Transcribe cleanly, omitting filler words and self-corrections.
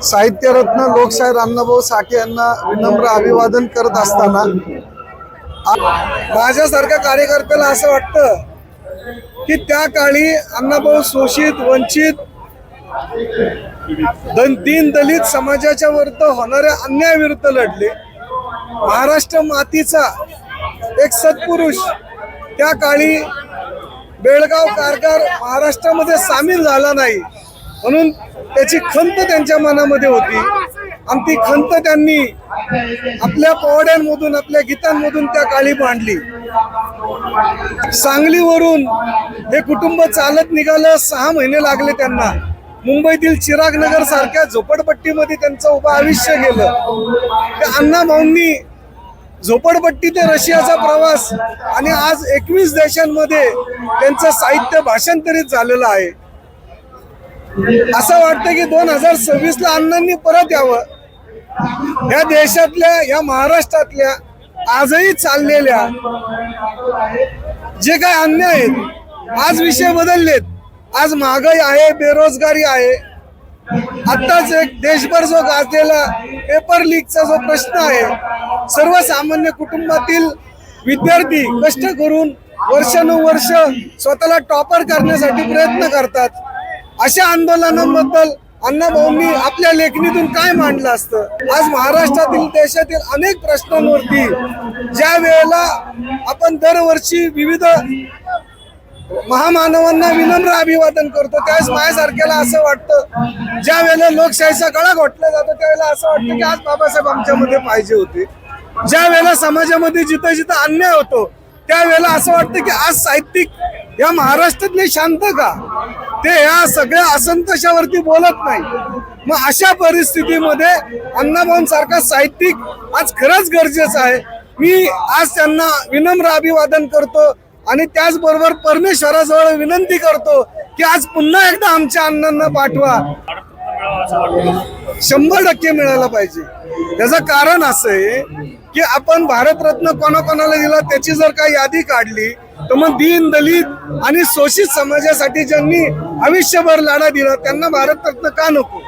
साहित्यरत्न लोकशाहीर अण्णाभाऊ साठे यांना विनम्र अभिवादन करत असताना माझ्यासारख्या कार्यकर्त्याला असं वाटतं की त्या काळी अण्णाभाऊ शोषित वंचित दीन दलित समाजाच्या विरुद्ध होणाऱ्या अन्यायाविरुद्ध लढले। महाराष्ट्र मातीचा एक सत्पुरुष त्या काळी बेळगाव कारगार महाराष्ट्रामध्ये सामील झाला नाही म्हणून त्याची खंत त्यांच्या मनामध्ये होती आणि ती खंत त्यांनी आपल्या पोवाड्यांमधून आपल्या गीतांमधून त्या काळी मांडली। सांगलीवरून हे कुटुंब चालत निघालं, 6 महिने लागले त्यांना। मुंबईतील चिरागनगर सारख्या झोपडपट्टीमध्ये त्यांचं उभं आयुष्य गेलं। त्या अण्णाभाऊंनी झोपडपट्टी ते रशियाचा प्रवास आणि आज 21 देशांमध्ये त्यांचं साहित्य भाषांतरित झालेलं आहे। असं वाटतं की 2026 ला अण्णांनी परत यावं। या देशातल्या या महाराष्ट्रातल्या आजही चाललेल्या जे काय अन्याय आहेत आज विषय बदललेत। आज महागाई आहे, बेरोजगारी आहे। आताच एक देशभर जो गाजलेला पेपर लीकचा जो प्रश्न आहे, सर्वसामान्य कुटुंबातील विद्यार्थी कष्ट करून वर्षानुवर्ष स्वतःला टॉपर करण्यासाठी प्रयत्न करतात। अशा आंदोलनांबद्दल अण्णाभाऊंनी आपल्या लेखणीतून काय मांडलं असतं? आज महाराष्ट्रातील देशातील अनेक प्रश्नांवरती ज्या वेळेला आपण दरवर्षी विविध महामानवांना विनम्र अभिवादन करतो त्यावेळेस माझ्यासारख्याला असं वाटतं, ज्या वेळेला लोकशाहीचा गळा घोटला जातो त्यावेळेला असं वाटतं की आज बाबासाहेब आमच्यामध्ये पाहिजे होते। ज्या वेळेला समाजामध्ये जिथं जिथं अन्याय होतो त्यावेळेला असं वाटतं की आज साहित्यिक या महाराष्ट्रातले शांत का? ते या सगळ्या असंतोषावरती बोलत नाही। मग अशा परिस्थितीमध्ये अण्णाभाऊंसारखा साहित्यिक आज खरंच गरजेचा आहे। मी आज त्यांना विनम्र अभिवादन करतो आणि त्याचबरोबर परमेश्वराजवळ विनंती करतो की आज पुन्हा एकदा आमच्या अण्णांना पाठवा। 100% मिळायला पाहिजे। त्याचं कारण असं आहे की आपण भारतरत्न कोणाकोणाला दिला त्याची जर काही यादी काढली तर मग दीन दलित आणि शोषित समाजासाठी ज्यांनी आयुष्यभर लढा दिला त्यांना भारतरत्न का नको?